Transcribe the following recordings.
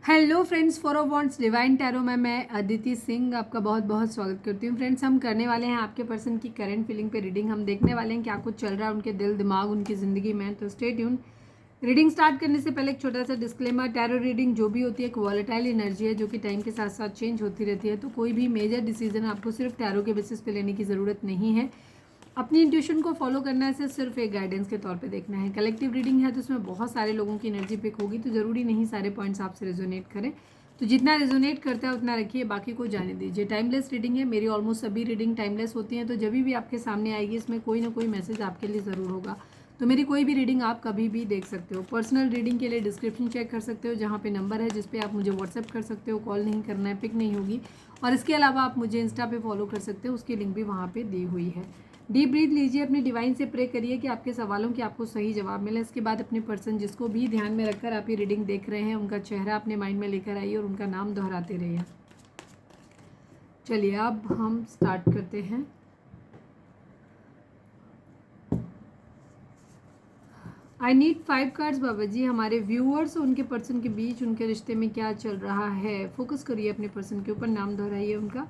Hello friends, for of wants divine tarot में मैं अदिति सिंह आपका बहुत बहुत स्वागत करती हूँ। फ्रेंड्स, हम करने वाले हैं आपके पर्सन की करंट फीलिंग पे रीडिंग। हम देखने वाले हैं क्या कुछ चल रहा है उनके दिल दिमाग उनकी ज़िंदगी में। तो स्टे ट्यून। रीडिंग स्टार्ट करने से पहले एक छोटा सा डिस्क्लेमर, टैरो रीडिंग जो भी होती है एक वॉलेटाइल एनर्जी है जो कि टाइम के साथ साथ चेंज होती रहती है। तो कोई भी मेजर डिसीजन आपको सिर्फ टैरो के बेसिस पे लेने की ज़रूरत नहीं है। अपनी इंट्यूशन को फॉलो करना है, सिर्फ एक गाइडेंस के तौर पे देखना है। कलेक्टिव रीडिंग है तो उसमें बहुत सारे लोगों की एनर्जी पिक होगी, तो ज़रूरी नहीं सारे पॉइंट्स आपसे रेजोनेट करें। तो जितना रेजोनेट करता है उतना रखिए, बाकी को जाने दीजिए। टाइमलेस रीडिंग है, मेरी ऑलमोस्ट सभी रीडिंग टाइमलेस होती हैं। तो जब भी आपके सामने आएगी इसमें कोई ना कोई मैसेज आपके लिए ज़रूर होगा। तो मेरी कोई भी रीडिंग आप कभी भी देख सकते हो। पर्सनल रीडिंग के लिए डिस्क्रिप्शन चेक कर सकते हो, जहाँ पे नंबर है जिस पे आप मुझे व्हाट्सएप कर सकते हो। कॉल नहीं करना है, पिक नहीं होगी। और इसके अलावा आप मुझे इंस्टा पे फॉलो कर सकते हो, उसकी लिंक भी वहाँ पे दी हुई है। डीप ब्रीथ लीजिए, अपने डिवाइन से प्रे करिए कि आपके सवालों के आपको सही जवाब मिले। इसके बाद अपने पर्सन जिसको भी ध्यान में रखकर आप ये रीडिंग देख रहे हैं उनका चेहरा अपने माइंड में लेकर आइए और उनका नाम दोहराते रहिए। चलिए अब हम स्टार्ट करते हैं। आई नीड 5 कार्ड्स बाबा जी। हमारे व्यूअर्स उनके पर्सन के बीच उनके रिश्ते में क्या चल रहा है, फोकस करिए अपने पर्सन के ऊपर, नाम दोहराइए उनका।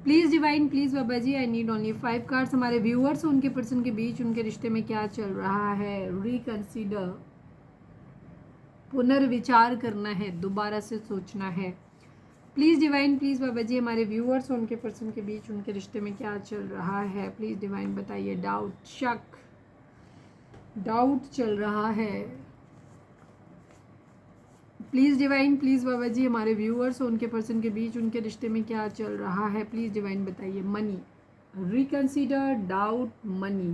Please divine, please Baba ji, I need only 5 cards. हमारे व्यूअर्स उनके पर्सन के बीच उनके रिश्ते में क्या चल रहा है। रिकंसीडर, पुनर्विचार करना है, दोबारा से सोचना है। प्लीज़ डिवाइन, प्लीज़ बाबा जी, हमारे व्यूअर्स उनके पर्सन के बीच उनके रिश्ते में क्या चल रहा है। प्लीज़ डिवाइन बताइए। डाउट, शक, डाउट चल रहा है। प्लीज़ डिवाइन, प्लीज़ बाबा जी, हमारे व्यूअर्स उनके पर्सन के बीच उनके रिश्ते में क्या चल रहा है। प्लीज़ डिवाइन बताइए। Money, reconsider, doubt, money.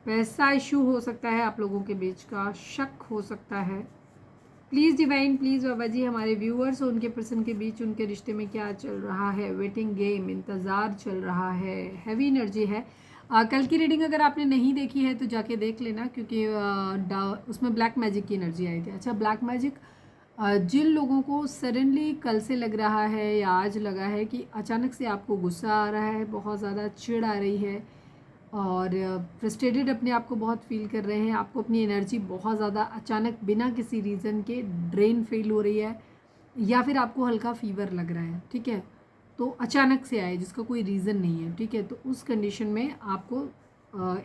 पैसा इशू हो सकता है आप लोगों के बीच का, शक हो सकता है। प्लीज़ डिवाइन, प्लीज़ बाबा जी, हमारे व्यूअर्स और उनके पर्सन के बीच उनके रिश्ते में क्या चल रहा है। वेटिंग गेम, इंतज़ार चल रहा है, हैवी एनर्जी है। कल की रीडिंग अगर आपने नहीं देखी है तो जाके देख लेना, क्योंकि उसमें ब्लैक मैजिक की एनर्जी आई थी। अच्छा, ब्लैक मैजिक जिन लोगों को सडनली कल से लग रहा है या आज लगा है कि अचानक से आपको गुस्सा आ रहा है, बहुत ज़्यादा चिढ़ आ रही है और फ्रस्ट्रेटेड अपने आप को बहुत फील कर रहे हैं, आपको अपनी एनर्जी बहुत ज़्यादा अचानक बिना किसी रीज़न के ड्रेन फील हो रही है, या फिर आपको हल्का फीवर लग रहा है, ठीक है, तो अचानक से आए जिसका कोई रीज़न नहीं है, ठीक है, तो उस कंडीशन में आपको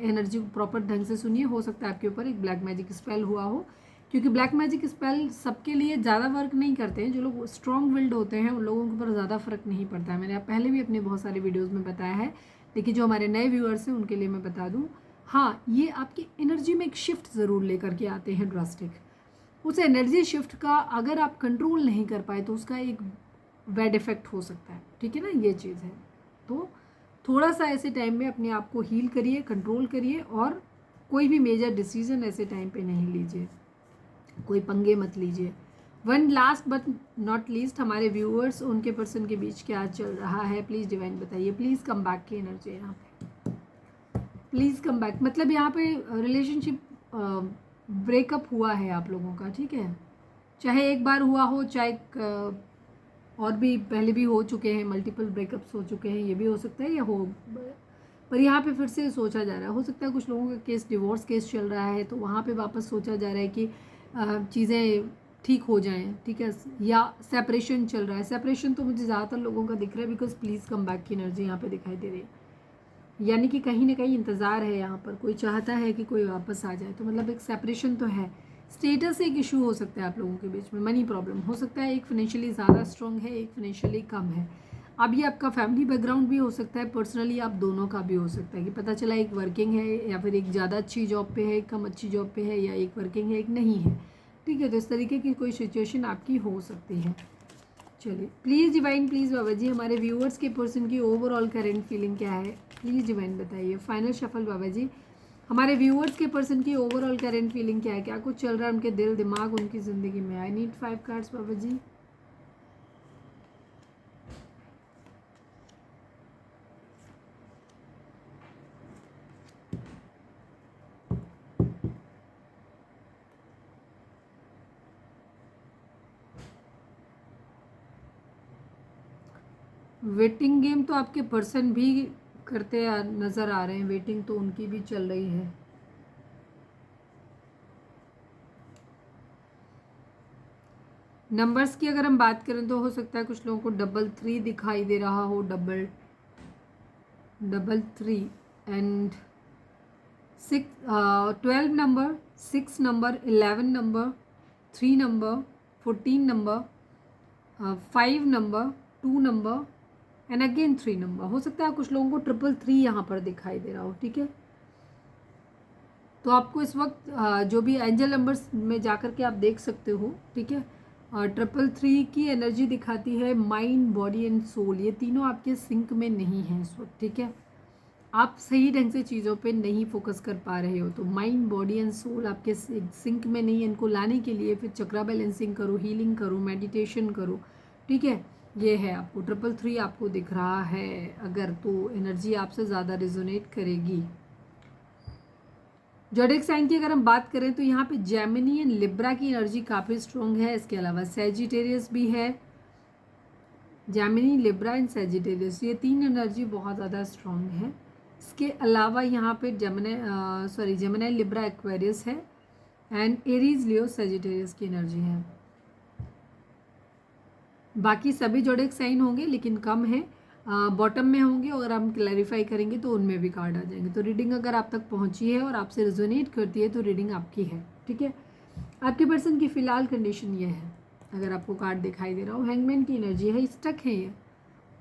एनर्जी को प्रॉपर ढंग से सुनिए। हो सकता है आपके ऊपर एक ब्लैक मैजिक स्पेल हुआ हो, क्योंकि ब्लैक मैजिक स्पेल सबके लिए ज़्यादा वर्क नहीं करते हैं। जो लोग स्ट्रॉन्ग विल्ड होते हैं उन लोगों के ऊपर ज़्यादा फर्क नहीं पड़ता है। मैंने पहले भी अपने बहुत सारे वीडियोज़ में बताया है, लेकिन जो हमारे नए व्यूअर्स हैं उनके लिए मैं बता दूं, हाँ, ये आपकी एनर्जी में एक शिफ्ट ज़रूर लेकर के आते हैं, ड्रास्टिक। उस एनर्जी शिफ्ट का अगर आप कंट्रोल नहीं कर पाए तो उसका एक बैड इफेक्ट हो सकता है, ठीक है ना, ये चीज़ है। तो थोड़ा सा ऐसे टाइम में अपने आप को हील करिए, कंट्रोल करिए, और कोई भी मेजर डिसीजन ऐसे टाइम पे नहीं लीजिए, कोई पंगे मत लीजिए। One last but not least, हमारे व्यूअर्स उनके पर्सन के बीच क्या चल रहा है। प्लीज़ डिवाइन बताइए। प्लीज़ कम बैक की एनर्जी है यहाँ पे, प्लीज़ कम बैक। मतलब यहाँ पे रिलेशनशिप ब्रेकअप हुआ है आप लोगों का, ठीक है, चाहे एक बार हुआ हो, चाहे और भी पहले भी हो चुके हैं, मल्टीपल ब्रेकअप्स हो चुके हैं, ये भी हो सकता है या हो, पर यहाँ पे फिर से सोचा जा रहा है। हो सकता है कुछ लोगों का केस डिवोर्स केस चल रहा है, तो वहाँ पे वापस सोचा जा रहा है कि चीज़ें ठीक हो जाएं, ठीक है, या सेपरेशन चल रहा है। सेपरेशन तो मुझे ज़्यादातर लोगों का दिख रहा है, बिकॉज प्लीज़ कम बैक की एनर्जी यहाँ पे दिखाई दे रही है। यानी कि कहीं ना कहीं इंतज़ार है, यहाँ पर कोई चाहता है कि कोई वापस आ जाए, तो मतलब एक सेपरेशन तो है। स्टेटस एक इशू हो सकता है आप लोगों के बीच में, मनी प्रॉब्लम हो सकता है, एक फाइनेंशियली ज़्यादा स्ट्रॉन्ग है, एक फाइनेंशियली कम है। अब ये आपका फैमिली बैकग्राउंड भी हो सकता है, पर्सनली आप दोनों का भी हो सकता है कि पता चला एक वर्किंग है, या फिर एक ज़्यादा अच्छी जॉब पे है, एक कम अच्छी जॉब पे है, या एक वर्किंग है एक नहीं है, ठीक है। तो इस तरीके की कोई सिचुएशन आपकी हो सकती है। चलिए, प्लीज़ डिवाइन, प्लीज़ बाबा जी, हमारे व्यूअर्स के पर्सन की ओवरऑल करेंट फीलिंग क्या है। प्लीज़ डिवाइन बताइए। फाइनल शफल बाबा जी, हमारे व्यूअर्स के पर्सन की ओवरऑल करेंट फीलिंग क्या है, क्या कुछ चल रहा है उनके दिल दिमाग उनकी ज़िंदगी में। I need 5 cards Baba ji. Waiting game तो आपके पर्सन भी करते नज़र आ रहे हैं, वेटिंग तो उनकी भी चल रही है। नंबर्स की अगर हम बात करें तो हो सकता है कुछ लोगों को 333 दिखाई दे रहा हो, 333 and 12 number, 6 number, 11 number, 3 number, 14 number, 5 number, 2 number and again 3 number. हो सकता है कुछ लोगों को 333 यहाँ पर दिखाई दे रहा हो। ठीक है, तो आपको इस वक्त जो भी एंजल नंबर्स में जाकर के आप देख सकते हो। ठीक है, 333 की एनर्जी दिखाती है माइंड, बॉडी एंड सोल, ये तीनों आपके सिंक में नहीं है इस वक्त। ठीक है, आप सही ढंग से चीज़ों पे नहीं फोकस कर पा रहे हो, तो माइंड, बॉडी एंड सोल आपके सिंक में नहीं है। इनको लाने के लिए फिर चक्रा बैलेंसिंग करो, हीलिंग करो, मेडिटेशन करो। ठीक है, ये है आपको 333 आपको दिख रहा है अगर, तो एनर्जी आपसे ज़्यादा रिजोनेट करेगी। ज़ोडिएक साइन की अगर हम बात करें तो यहाँ पे जेमिनी एंड लिब्रा की एनर्जी काफ़ी स्ट्रॉन्ग है। इसके अलावा सैजिटेरियस भी है, जेमिनी, लिब्रा एंड सैजिटेरियस, ये 3 एनर्जी बहुत ज़्यादा स्ट्रॉन्ग है। इसके अलावा यहाँ पे जेमिनी, लिब्रा, एक्वेरियस है एंड एरीज, लियो, सैजिटेरियस की एनर्जी है। बाकी सभी ज़ोडिएक साइन होंगे लेकिन कम है, बॉटम में होंगे और हम क्लैरिफाई करेंगे तो उनमें भी कार्ड आ जाएंगे। तो रीडिंग अगर आप तक पहुंची है और आपसे रिजोनेट करती है तो रीडिंग आपकी है। ठीक है, आपके पर्सन की फ़िलहाल कंडीशन ये है, अगर आपको कार्ड दिखाई दे रहा हो, हैंगमैन की एनर्जी है, स्टक है, ये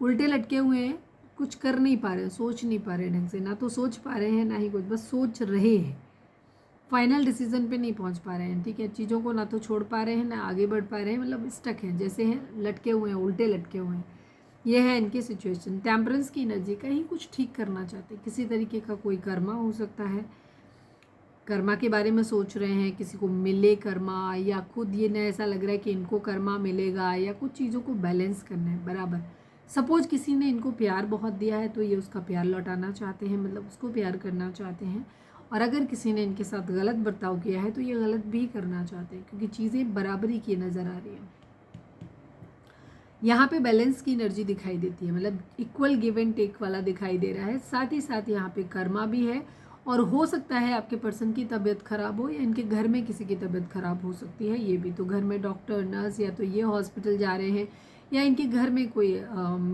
उल्टे लटके हुए हैं, कुछ कर नहीं पा रहे हैं, सोच नहीं पा रहे हैं ढंग से, ना तो सोच पा रहे हैं ना ही कुछ, बस सोच रहे हैं, फाइनल डिसीजन पे नहीं पहुंच पा रहे हैं। ठीक है, चीज़ों को ना तो छोड़ पा रहे हैं ना आगे बढ़ पा रहे हैं, मतलब स्टक हैं, जैसे हैं लटके हुए हैं, उल्टे लटके हुए हैं। ये है इनकी सिचुएशन। टेम्परेंस की एनर्जी, कहीं कुछ ठीक करना चाहते हैं, किसी तरीके का कोई कर्मा हो सकता है, कर्मा के बारे में सोच रहे हैं, किसी को मिले कर्मा, या खुद ये ना ऐसा लग रहा है कि इनको कर्मा मिलेगा, या कुछ चीज़ों को बैलेंस करना है बराबर। सपोज किसी ने इनको प्यार बहुत दिया है तो ये उसका प्यार लौटाना चाहते हैं, मतलब उसको प्यार करना चाहते हैं। और अगर किसी ने इनके साथ गलत बर्ताव किया है तो ये गलत भी करना चाहते हैं, क्योंकि चीज़ें बराबरी की नज़र आ रही हैं। यहाँ पे बैलेंस की एनर्जी दिखाई देती है, मतलब इक्वल गिव एंड टेक वाला दिखाई दे रहा है। साथ ही साथ यहाँ पे कर्मा भी है, और हो सकता है आपके पर्सन की तबीयत खराब हो, या इनके घर में किसी की तबीयत खराब हो सकती है। ये भी तो घर में डॉक्टर, नर्स, या तो ये हॉस्पिटल जा रहे हैं, या इनके घर में कोई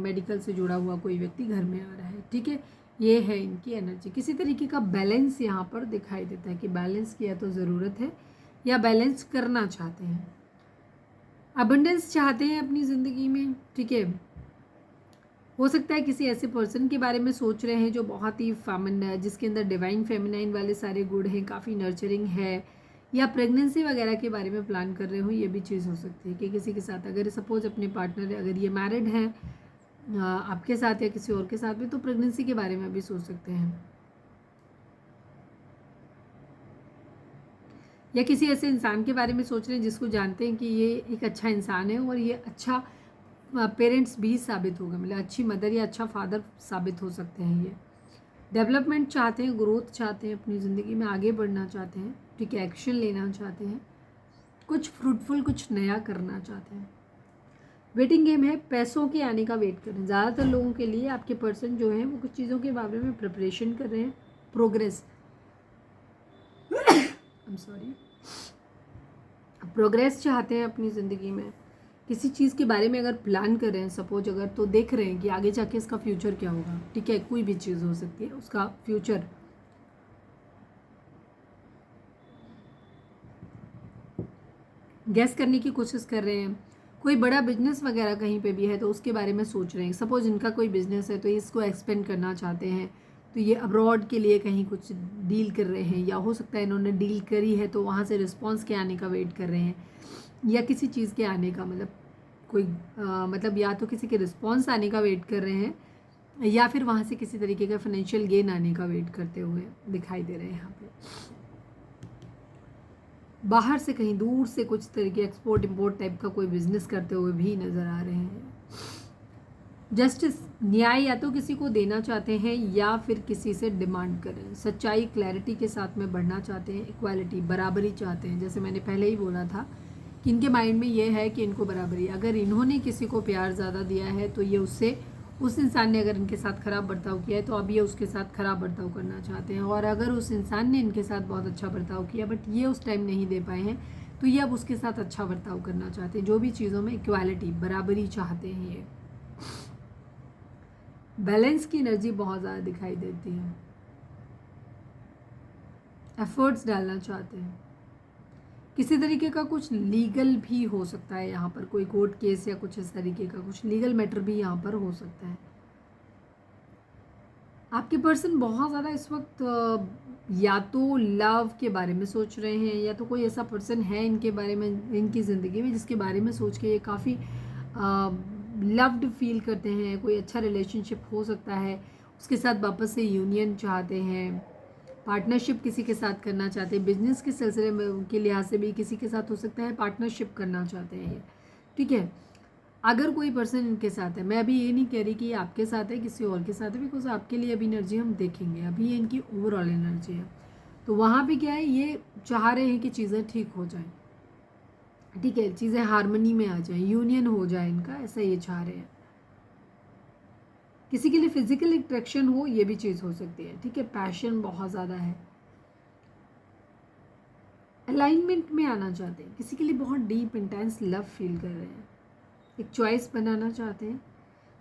मेडिकल से जुड़ा हुआ कोई व्यक्ति घर में आ रहा है। ठीक है, ये है इनकी एनर्जी। किसी तरीके का बैलेंस यहाँ पर दिखाई देता है कि बैलेंस की या तो ज़रूरत है या बैलेंस करना चाहते हैं, अबंडेंस चाहते हैं अपनी ज़िंदगी में। ठीक है, हो सकता है किसी ऐसे पर्सन के बारे में सोच रहे हैं जो बहुत ही फेमिनिन, जिसके अंदर डिवाइन फेमिनाइन वाले सारे गुण हैं, काफ़ी नर्चरिंग है, या प्रेगनेंसी वगैरह के बारे में प्लान कर रहे हो। ये भी चीज़ हो सकती है कि किसी के साथ, अगर सपोज अपने पार्टनर, अगर ये मैरिड हैं आपके साथ या किसी और के साथ भी, तो प्रेगनेंसी के बारे में भी सोच सकते हैं, या किसी ऐसे इंसान के बारे में सोच रहे हैं जिसको जानते हैं कि ये एक अच्छा इंसान है और ये अच्छा पेरेंट्स भी साबित होगा, मतलब अच्छी मदर या अच्छा फादर साबित हो सकते हैं। ये डेवलपमेंट चाहते हैं, ग्रोथ चाहते हैं, अपनी ज़िंदगी में आगे बढ़ना चाहते हैं। ठीक है, एक्शन लेना चाहते हैं, कुछ फ्रूटफुल, कुछ नया करना चाहते हैं। वेटिंग गेम है, पैसों के आने का वेट करें। ज़्यादातर लोगों के लिए आपके पर्सन जो हैं वो कुछ चीज़ों के बारे में प्रिपरेशन कर रहे हैं, प्रोग्रेस प्रोग्रेस चाहते हैं अपनी ज़िंदगी में। किसी चीज़ के बारे में अगर प्लान कर रहे हैं सपोज, अगर तो देख रहे हैं कि आगे जाके इसका फ्यूचर क्या होगा। ठीक है, कोई भी चीज़ हो सकती है, उसका फ्यूचर गैस करने की कोशिश कर रहे हैं। कोई बड़ा बिजनेस वगैरह कहीं पे भी है तो उसके बारे में सोच रहे हैं। सपोज इनका कोई बिजनेस है तो इसको एक्सपेंड करना चाहते हैं, तो ये अब्रॉड के लिए कहीं कुछ डील कर रहे हैं, या हो सकता है इन्होंने डील करी है तो वहाँ से रिस्पॉन्स के आने का वेट कर रहे हैं, या किसी चीज़ के आने का, मतलब कोई मतलब या तो किसी के रिस्पॉन्स आने का वेट कर रहे हैं, या फिर वहाँ से किसी तरीके का फाइनेंशियल गेन आने का वेट करते हुए दिखाई दे रहे हैं। यहाँ पे बाहर से, कहीं दूर से कुछ तरीके एक्सपोर्ट इंपोर्ट टाइप का कोई बिजनेस करते हुए भी नज़र आ रहे हैं। जस्टिस, न्याय या तो किसी को देना चाहते हैं या फिर किसी से डिमांड करें। सच्चाई, क्लैरिटी के साथ में बढ़ना चाहते हैं, इक्वालिटी, बराबरी चाहते हैं। जैसे मैंने पहले ही बोला था कि इनके माइंड में ये है कि इनको बराबरी, अगर इन्होंने किसी को प्यार ज़्यादा दिया है तो ये उससे, उस इंसान ने अगर इनके साथ ख़राब बर्ताव किया है तो अब ये उसके साथ ख़राब बर्ताव करना चाहते हैं। और अगर उस इंसान ने इनके साथ बहुत अच्छा बर्ताव किया बट ये उस टाइम नहीं दे पाए हैं तो ये अब उसके साथ अच्छा बर्ताव करना चाहते हैं, जो भी चीज़ों में इक्वालिटी, बराबरी चाहते हैं। ये बैलेंस की एनर्जी बहुत ज़्यादा दिखाई देती है, एफर्ट्स डालना चाहते हैं। किसी तरीके का कुछ लीगल भी हो सकता है यहाँ पर, कोई कोर्ट केस या कुछ इस तरीके का कुछ लीगल मैटर भी यहाँ पर हो सकता है। आपके पर्सन बहुत ज़्यादा इस वक्त या तो लव के बारे में सोच रहे हैं, या तो कोई ऐसा पर्सन है इनके बारे में, इनकी ज़िंदगी में, जिसके बारे में सोच के ये काफ़ी लव्ड फील करते हैं। कोई अच्छा रिलेशनशिप हो सकता है, उसके साथ वापस से यूनियन चाहते हैं, पार्टनरशिप किसी के साथ करना चाहते हैं, बिजनेस के सिलसिले में के लिहाज से भी किसी के साथ हो सकता है पार्टनरशिप करना चाहते हैं ये, ठीक है। अगर कोई पर्सन इनके साथ है, मैं अभी ये नहीं कह रही कि ये आपके साथ है, किसी और के साथ है, बिकॉज आपके लिए अभी एनर्जी हम देखेंगे, अभी ये इनकी ओवरऑल एनर्जी है। तो वहाँ पे क्या है, ये चाह रहे हैं कि चीज़ें ठीक हो जाएं, ठीक है, चीज़ें हारमोनी में आ जाएं, यूनियन हो जाए इनका, ऐसा ये चाह रहे हैं। किसी के लिए फिजिकल अट्रैक्शन हो, ये भी चीज़ हो सकती है, ठीक है। पैशन बहुत ज़्यादा है, अलाइनमेंट में आना चाहते हैं, किसी के लिए बहुत डीप इंटेंस लव फील कर रहे हैं, एक चॉइस बनाना चाहते हैं,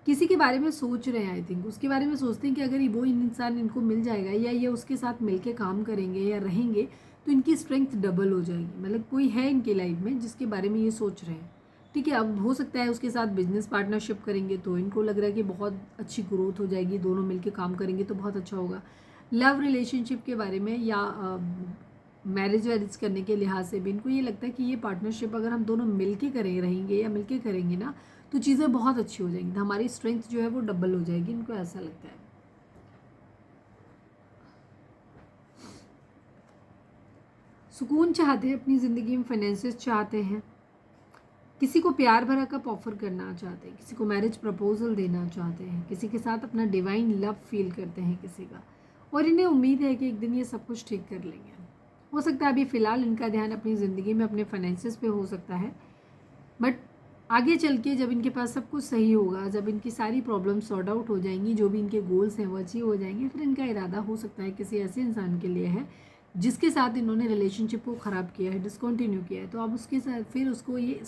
किसी के बारे में सोच रहे हैं। आई थिंक उसके बारे में सोचते हैं कि अगर वो इंसान इनको मिल जाएगा या ये उसके साथ मिलके काम करेंगे या रहेंगे तो इनकी स्ट्रेंथ डबल हो जाएगी। मतलब कोई है इनकी लाइफ में जिसके बारे में ये सोच रहे हैं, ठीक है। अब हो सकता है उसके साथ बिजनेस पार्टनरशिप करेंगे तो इनको लग रहा है कि बहुत अच्छी ग्रोथ हो जाएगी, दोनों मिलके काम करेंगे तो बहुत अच्छा होगा। लव रिलेशनशिप के बारे में या मैरिज वैरिज करने के लिहाज से भी इनको ये लगता है कि ये पार्टनरशिप अगर हम दोनों मिलके रहेंगे या मिलके करेंगे ना, तो चीज़ें बहुत अच्छी हो जाएंगी, हमारी स्ट्रेंथ जो है वो डबल हो जाएगी, इनको ऐसा लगता है। सुकून चाहते हैं अपनी ज़िंदगी में, फाइनेंसेस चाहते हैं, किसी को प्यार भरा कप ऑफर करना चाहते हैं, किसी को मैरिज प्रपोजल देना चाहते हैं, किसी के साथ अपना डिवाइन लव फील करते हैं किसी का, और इन्हें उम्मीद है कि एक दिन ये सब कुछ ठीक कर लेंगे। हो सकता है अभी फ़िलहाल इनका ध्यान अपनी ज़िंदगी में अपने फाइनेंसेस पे हो सकता है, बट आगे चल के जब इनके पास सब कुछ सही होगा, जब इनकी सारी प्रॉब्लम सॉर्ट आउट हो जाएंगी, जो भी इनके गोल्स हैं वो अचीव हो जाएंगे, फिर इनका इरादा हो सकता है किसी ऐसे इंसान के लिए है जिसके साथ इन्होंने रिलेशनशिप को ख़राब किया है, डिसकंटिन्यू किया है, तो अब उसके साथ फिर उसको ये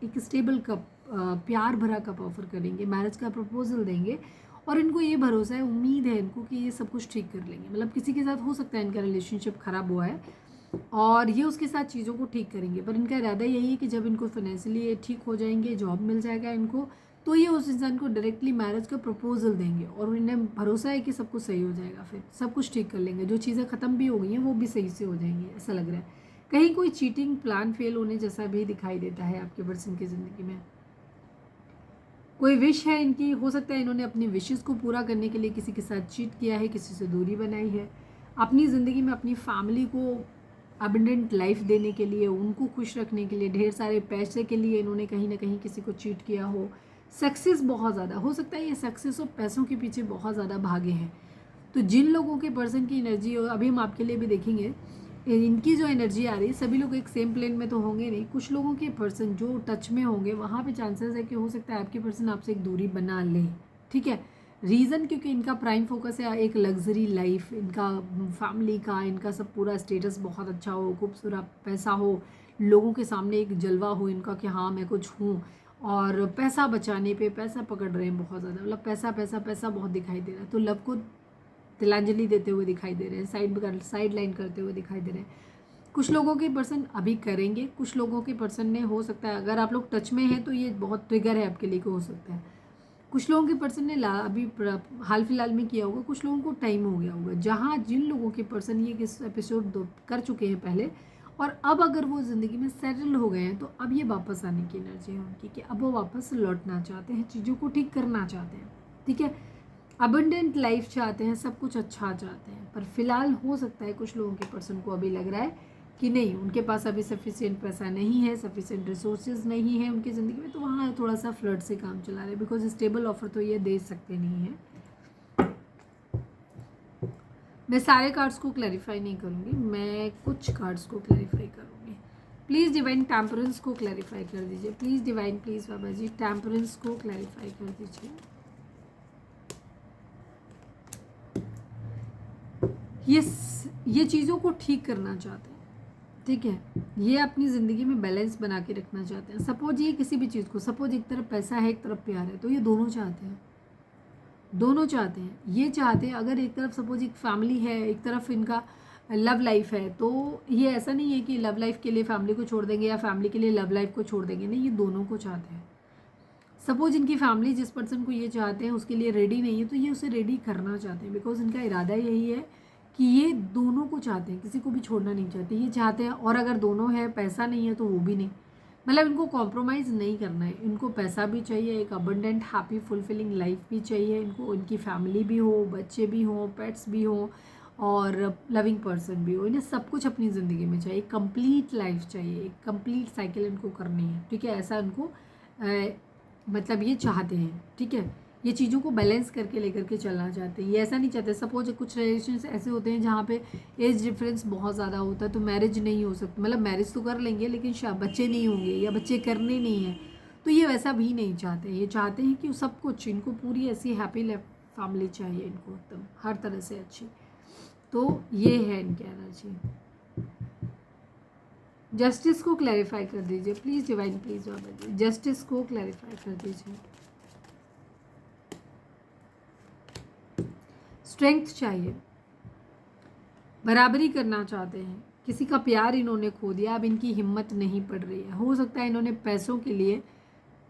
एक स्टेबल कप, प्यार भरा कप ऑफर करेंगे, मैरिज का प्रपोजल देंगे, और इनको ये भरोसा है, उम्मीद है इनको कि ये सब कुछ ठीक कर लेंगे। मतलब किसी के साथ हो सकता है इनका रिलेशनशिप ख़राब हुआ है और ये उसके साथ चीज़ों को ठीक करेंगे, पर इनका इरादा यही है कि जब इनको फाइनेंशियली ठीक हो जाएंगे, जॉब मिल जाएगा इनको, तो ये उस इंसान को डायरेक्टली मैरिज का प्रपोजल देंगे, और इन्हें भरोसा है कि सब कुछ सही हो जाएगा, फिर सब कुछ ठीक कर लेंगे, जो चीज़ें ख़त्म भी हो गई हैं वो भी सही से हो जाएंगी, ऐसा लग रहा है। कहीं कोई चीटिंग प्लान फेल होने जैसा भी दिखाई देता है आपके पर्सन की ज़िंदगी में। कोई विश है इनकी, हो सकता है इन्होंने अपनी विशेज़ को पूरा करने के लिए किसी के साथ चीट किया है, किसी से दूरी बनाई है, अपनी ज़िंदगी में अपनी फैमिली को अबंडेंट लाइफ देने के लिए, उनको खुश रखने के लिए, ढेर सारे पैसे के लिए इन्होंने कहीं ना कहीं किसी को चीट किया हो। सक्सेस बहुत ज़्यादा हो सकता है, ये सक्सेस और पैसों के पीछे बहुत ज़्यादा भागे हैं। तो जिन लोगों के पर्सन की एनर्जी, अभी हम आपके लिए भी देखेंगे, इनकी जो एनर्जी आ रही है, सभी लोग एक सेम प्लेन में तो होंगे नहीं, कुछ लोगों के पर्सन जो टच में होंगे वहाँ पे चांसेस है कि हो सकता है आपके पर्सन आपसे एक दूरी बना ले, ठीक है। रीज़न क्योंकि इनका प्राइम फोकस है एक लग्जरी लाइफ, इनका फैमिली का, इनका सब पूरा स्टेटस बहुत अच्छा हो, खूबसूरत पैसा हो, लोगों के सामने एक जलवा हो इनका कि हाँ मैं कुछ हूँ, और पैसा बचाने पे पैसा पकड़ रहे हैं बहुत ज़्यादा, मतलब पैसा पैसा पैसा बहुत दिखाई दे रहा है, तो लव को तिलांजलि देते हुए दिखाई दे रहे हैं, साइड लाइन करते हुए दिखाई दे रहे हैं। कुछ लोगों के पर्सन अभी करेंगे, कुछ लोगों के पर्सन ने, हो सकता है अगर आप लोग टच में हैं तो ये बहुत ट्रिगर है आपके लिए, हो सकता है कुछ लोगों के पर्सन ने अभी हाल फिलहाल में किया होगा, कुछ लोगों को टाइम हो गया होगा। जहाँ जिन लोगों के पर्सन ये किस एपिसोड कर चुके हैं पहले, और अब अगर वो ज़िंदगी में सेटल हो गए हैं, तो अब ये वापस आने की एनर्जी है उनकी कि अब वो वापस लौटना चाहते हैं, चीज़ों को ठीक करना चाहते हैं, ठीक है। अबंडेंट लाइफ चाहते हैं, सब कुछ अच्छा चाहते हैं, पर फिलहाल हो सकता है कुछ लोगों के पर्सन को अभी लग रहा है कि नहीं, उनके पास अभी सफिशिएंट पैसा नहीं है, सफिशिएंट रिसोर्सेज नहीं है उनकी ज़िंदगी में, तो वहाँ थोड़ा सा फ्लर्ट से काम चला रहे हैं, बिकॉज स्टेबल ऑफर तो ये दे सकते नहीं हैं। मैं सारे कार्ड्स को क्लैरिफाई नहीं करूँगी, मैं कुछ कार्ड्स को क्लैरिफाई करूँगी। प्लीज़ डिवाइन टेम्परेंस को क्लैरिफाई कर दीजिए, please divine, please Baba ji temperance को क्लैरिफाई कर दीजिए। ये चीज़ों को ठीक करना चाहते हैं, ठीक है, ये अपनी ज़िंदगी में बैलेंस बना के रखना चाहते हैं। सपोज ये किसी भी चीज़ को, सपोज एक तरफ पैसा है एक तरफ प्यार है, तो ये दोनों चाहते हैं, दोनों चाहते हैं। ये चाहते हैं अगर एक तरफ सपोज एक फैमिली है, एक तरफ इनका लव लाइफ है, तो ये ऐसा नहीं है कि लव लाइफ के लिए फैमिली को छोड़ देंगे या फैमिली के लिए लव लाइफ को छोड़ देंगे, नहीं, ये दोनों को चाहते हैं। सपोज इनकी फैमिली जिस पर्सन को ये चाहते हैं उसके लिए रेडी नहीं है, तो ये उसे रेडी करना चाहते हैं, बिकॉज इनका इरादा यही है कि ये दोनों को चाहते हैं, किसी को भी छोड़ना नहीं चाहते, ये चाहते हैं। और अगर दोनों है, पैसा नहीं है तो वो भी नहीं, मतलब इनको कॉम्प्रोमाइज़ नहीं करना है। इनको पैसा भी चाहिए, एक अबंडेंट हैप्पी फुलफिलिंग लाइफ भी चाहिए इनको, इनकी फैमिली भी हो, बच्चे भी हों, पेट्स भी हों और लविंग पर्सन भी हो, इन्हें सब कुछ अपनी ज़िंदगी में चाहिए, कंप्लीट लाइफ चाहिए, एक कंप्लीट साइकिल इनको करनी है, ठीक है। ऐसा इनको मतलब ये चाहते हैं, ठीक है। ये चीज़ों को बैलेंस करके लेकर के चलना चाहते हैं, ये ऐसा नहीं चाहते। सपोज कुछ रिलेशंस ऐसे होते हैं जहाँ पे एज डिफरेंस बहुत ज़्यादा होता है, तो मैरिज नहीं हो सकती, मतलब मैरिज तो कर लेंगे लेकिन बच्चे नहीं होंगे या बच्चे करने नहीं हैं, तो ये वैसा भी नहीं चाहते। ये चाहते हैं कि सब कुछ इनको पूरी ऐसी हैप्पी फैमिली चाहिए इनको, एकदम हर तरह से अच्छी। तो ये है इनके एनर्जी। जस्टिस को क्लैरिफाई कर दीजिए please divine, please Baba ji, justice को क्लैरिफाई कर दीजिए। स्ट्रेंथ चाहिए, बराबरी करना चाहते हैं, किसी का प्यार इन्होंने खो दिया, अब इनकी हिम्मत नहीं पड़ रही है। हो सकता है इन्होंने पैसों के लिए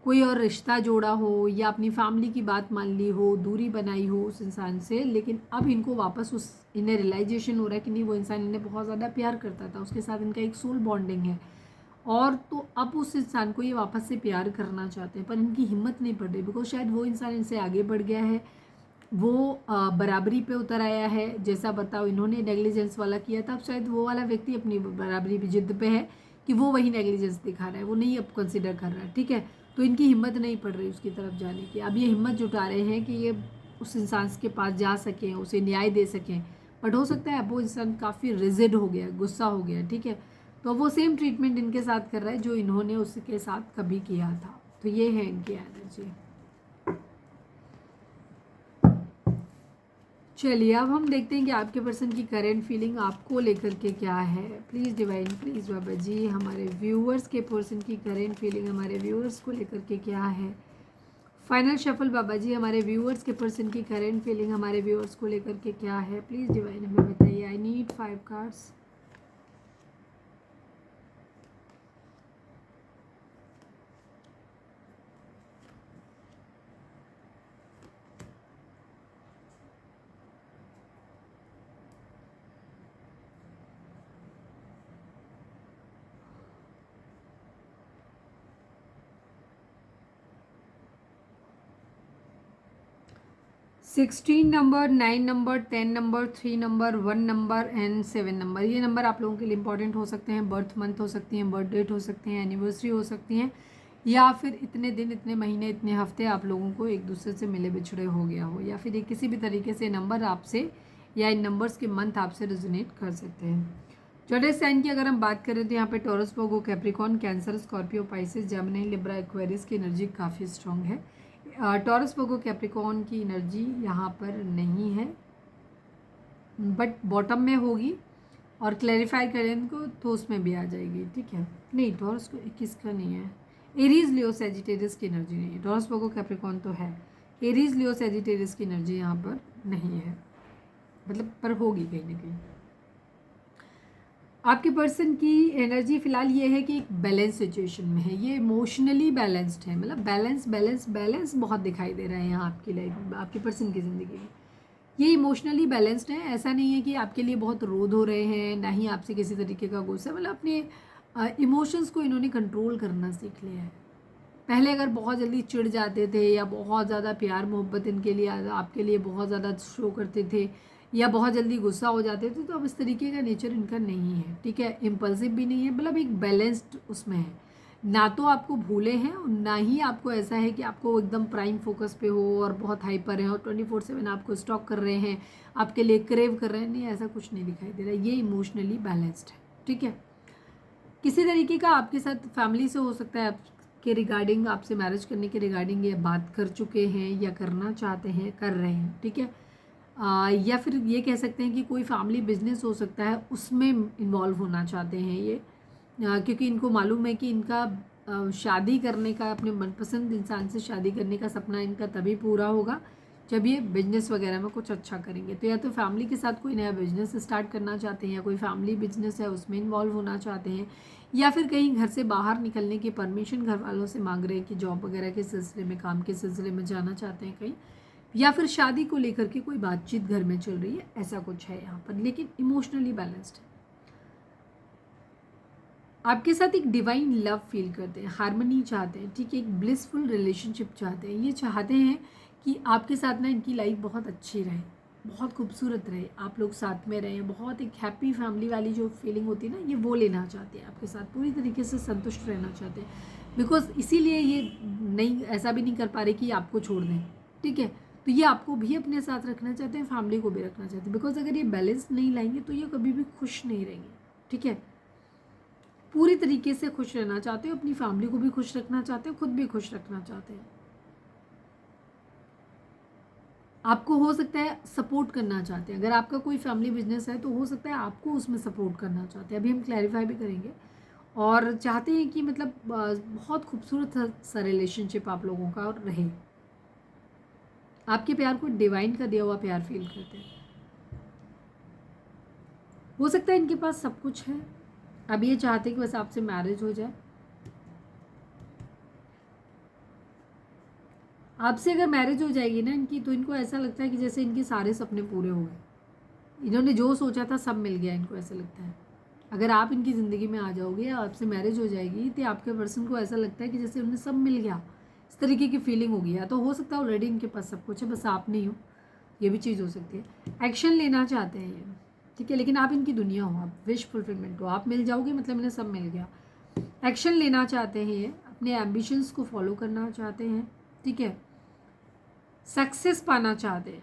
कोई और रिश्ता जोड़ा हो या अपनी फैमिली की बात मान ली हो, दूरी बनाई हो उस इंसान से, लेकिन अब इनको वापस इन्हें रियलाइजेशन हो रहा है कि नहीं, वो इंसान इन्हें बहुत ज़्यादा प्यार करता था, उसके साथ इनका एक सोल बॉन्डिंग है, और तो अब उस इंसान को ये वापस से प्यार करना चाहते हैं, पर इनकी हिम्मत नहीं पड़ रही, बिकॉज शायद वो इंसान इनसे आगे बढ़ गया है, वो बराबरी पे उतर आया है। जैसा बताओ इन्होंने नेग्लिजेंस वाला किया था, अब शायद वो वाला व्यक्ति अपनी बराबरी पे जिद पे है कि वो वही नेग्लिजेंस दिखा रहा है, वो नहीं अब कंसिडर कर रहा है, ठीक है। तो इनकी हिम्मत नहीं पड़ रही उसकी तरफ जाने की। अब ये हिम्मत जुटा रहे हैं कि ये उस इंसान के पास जा सकें, उसे न्याय दे सकें, बट हो सकता है अब वो इंसान काफ़ी रिजिड हो गया, गुस्सा हो गया, ठीक है। तो वो सेम ट्रीटमेंट इनके साथ कर रहा है जो इन्होंने उसके साथ कभी किया था। तो ये है इनकी एनर्जी। चलिए अब हम देखते हैं कि आपके पर्सन की करेंट फीलिंग आपको लेकर के क्या है। प्लीज़ डिवाइन, प्लीज़ बाबा जी, हमारे व्यूअर्स के पर्सन की करेंट फीलिंग हमारे व्यूअर्स को लेकर के क्या है। फाइनल शफल बाबा जी, हमारे व्यूअर्स के पर्सन की करेंट फीलिंग हमारे व्यूअर्स को लेकर के क्या है। प्लीज़ डिवाइन हमें बताइए। I need 5 cards. Sixteen number, 9 number, 10 number, 3 number, 1 number and 7 number. ये नंबर आप लोगों के लिए इंपॉर्टेंट हो सकते हैं। बर्थ मंथ हो सकती हैं, बर्थ डेट हो सकती हैं, एनिवर्सरी हो सकती हैं, या फिर इतने दिन, इतने महीने, इतने हफ्ते आप लोगों को एक दूसरे से मिले बिछड़े हो गया हो, या फिर किसी भी तरीके से नंबर आपसे या इन नंबर्स के मंथ आपसे रेजोनेट कर सकते हैं। जोडिएक साइन की अगर हम बात करें तो यहाँ पे Taurus, Virgo, Capricorn, Cancer, Scorpio, Pisces, Gemini, Libra, Aquarius की एनर्जी काफ़ी स्ट्रॉन्ग है। टॉरस, वर्गो, कैप्रिकॉर्न की एनर्जी यहाँ पर नहीं है, बट बॉटम में होगी, और क्लैरिफाई करें इनको तो उसमें भी आ जाएगी, ठीक है। नहीं, टॉरस को 21 का नहीं है। एरीज, लियो, सेजिटेरियस की एनर्जी नहीं है। टॉरस, वर्गो, कैप्रिकॉर्न तो है, एरीज, लियो, सेजिटेरियस की एनर्जी यहाँ पर नहीं है, मतलब पर होगी कहीं ना कहीं। आपके पर्सन की एनर्जी फ़िलहाल ये है कि एक बैलेंस सिचुएशन में है, ये इमोशनली बैलेंस्ड है, मतलब बैलेंस बैलेंस बैलेंस बहुत दिखाई दे रहा है यहाँ आपकी लाइफ में, आपके पर्सन की ज़िंदगी में। ये इमोशनली बैलेंस्ड है, ऐसा नहीं है कि आपके लिए बहुत रोध हो रहे हैं, ना ही आपसे किसी तरीके का गुस्सा, मतलब अपने इमोशंस को इन्होंने कंट्रोल करना सीख लिया है। पहले अगर बहुत जल्दी चिढ़ जाते थे या बहुत ज़्यादा प्यार मोहब्बत इनके लिए आपके लिए बहुत ज़्यादा शो करते थे या बहुत जल्दी गुस्सा हो जाते थे, तो अब इस तरीके का नेचर इनका नहीं है, ठीक है। इम्पल्सिव भी नहीं है, मतलब एक बैलेंस्ड उसमें है, ना तो आपको भूले हैं और ना ही आपको ऐसा है कि आपको एकदम प्राइम फोकस पे हो और बहुत हाइपर है और 24/7 आपको स्टॉक कर रहे हैं, आपके लिए क्रेव कर रहे हैं, नहीं, ऐसा कुछ नहीं दिखाई दे रहा है। ये इमोशनली बैलेंस्ड है, ठीक है। किसी तरीके का आपके साथ फैमिली से हो सकता है आपके रिगार्डिंग, आपसे मैरिज करने के रिगार्डिंग ये बात कर चुके हैं या करना चाहते हैं, कर रहे हैं, ठीक है। या फिर ये कह सकते हैं कि कोई फैमिली बिजनेस हो सकता है, उसमें इन्वॉल्व होना चाहते हैं ये, क्योंकि इनको मालूम है कि इनका शादी करने का, अपने मनपसंद इंसान से शादी करने का सपना इनका तभी पूरा होगा जब ये बिजनेस वगैरह में कुछ अच्छा करेंगे। तो या तो फैमिली के साथ कोई नया बिजनेस स्टार्ट करना चाहते हैं, या कोई फैमिली बिजनेस है उसमें इन्वॉल्व होना चाहते हैं, या फिर कहीं घर से बाहर निकलने की परमिशन घर वालों से मांग रहे हैं कि जॉब वगैरह के सिलसिले में, काम के सिलसिले में जाना चाहते हैं कहीं, या फिर शादी को लेकर के कोई बातचीत घर में चल रही है, ऐसा कुछ है यहाँ पर। लेकिन इमोशनली बैलेंस्ड है, आपके साथ एक डिवाइन लव फील करते हैं, हार्मनी चाहते हैं, ठीक है, एक ब्लिसफुल रिलेशनशिप चाहते हैं। ये चाहते हैं कि आपके साथ ना इनकी लाइफ बहुत अच्छी रहे, बहुत खूबसूरत रहे, आप लोग साथ में रहें, बहुत एक हैप्पी फैमिली वाली जो फीलिंग होती है ना, ये वो लेना चाहते हैं आपके साथ, पूरी तरीके से संतुष्ट रहना चाहते हैं। बिकॉज इसीलिए ये नहीं, ऐसा भी नहीं कर पा रहे कि आपको छोड़ दें, ठीक है। तो ये आपको भी अपने साथ रखना चाहते हैं, फैमिली को भी रखना चाहते हैं। बिकॉज अगर ये बैलेंस नहीं लाएंगे तो ये कभी भी खुश नहीं रहेंगे, ठीक है। पूरी तरीके से खुश रहना चाहते हो, अपनी फैमिली को भी खुश रखना चाहते हो, खुद भी खुश रखना चाहते हैं। आपको हो सकता है सपोर्ट करना चाहते हैं, अगर आपका कोई फैमिली बिजनेस है तो हो सकता है आपको उसमें सपोर्ट करना चाहते हैं। अभी हम क्लैरिफाई भी करेंगे। और चाहते हैं कि मतलब बहुत खूबसूरत सा रिलेशनशिप आप लोगों का रहे, आपके प्यार को डिवाइन का दिया हुआ प्यार फील करते हैं। हो सकता है इनके पास सब कुछ है, अब ये चाहते हैं कि बस आपसे मैरिज हो जाए। आपसे अगर मैरिज हो जाएगी ना इनकी, तो इनको ऐसा लगता है कि जैसे इनके सारे सपने पूरे हो गए, इन्होंने जो सोचा था सब मिल गया, इनको ऐसा लगता है। अगर आप इनकी ज़िंदगी में आ जाओगे या आपसे मैरिज हो जाएगी, तो आपके पर्सन को ऐसा लगता है कि जैसे उन्हें सब मिल गया, इस तरीके की फीलिंग होगी। या तो हो सकता है ऑलरेडी इनके पास सब कुछ है, बस आप नहीं हो, ये भी चीज़ हो सकती है। एक्शन लेना चाहते हैं ये, ठीक है, लेकिन आप इनकी दुनिया हो, आप विश फुलफिलमेंट हो, आप मिल जाओगे मतलब इन्हें सब मिल गया। एक्शन लेना चाहते हैं ये, अपने एम्बिशंस को फॉलो करना चाहते हैं, ठीक है, सक्सेस पाना चाहते हैं,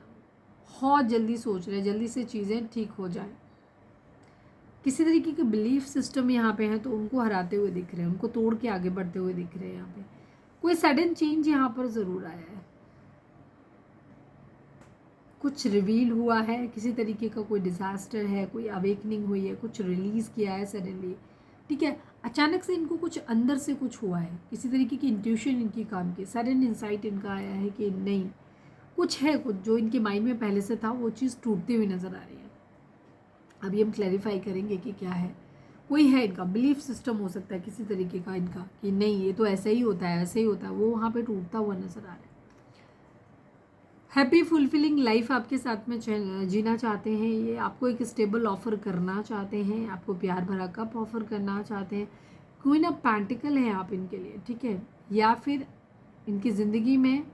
बहुत जल्दी सोच रहे हैं जल्दी से चीज़ें ठीक हो जाए। किसी तरीके के बिलीफ सिस्टम यहाँ पे हैं तो उनको हराते हुए दिख रहे हैं, उनको तोड़ के आगे बढ़ते हुए दिख रहे हैं। यहाँ पे कोई सडन चेंज यहाँ पर ज़रूर आया है, कुछ रिवील हुआ है, किसी तरीके का कोई डिज़ास्टर है, कोई अवेकनिंग हुई है, कुछ रिलीज़ किया है सडनली, ठीक है। अचानक से इनको कुछ अंदर से कुछ हुआ है, किसी तरीके की इंट्यूशन इनकी काम की, सडन इंसाइट इनका आया है कि नहीं, कुछ है, कुछ जो इनके माइंड में पहले से था वो चीज़ टूटती हुई नज़र आ रही है। अभी हम क्लैरिफाई करेंगे कि क्या है। कोई है इनका बिलीफ सिस्टम हो सकता है किसी तरीके का इनका, कि नहीं ये तो ऐसे ही होता है, ऐसे ही होता है, वो वहाँ पे टूटता हुआ नज़र आ रहा है। हैप्पी फुलफिलिंग लाइफ आपके साथ में जीना चाहते हैं ये, आपको एक स्टेबल ऑफर करना चाहते हैं, आपको प्यार भरा कप ऑफर करना चाहते हैं। क्वीन ऑफ पेंटिकल है आप इनके लिए, ठीक है, या फिर इनकी ज़िंदगी में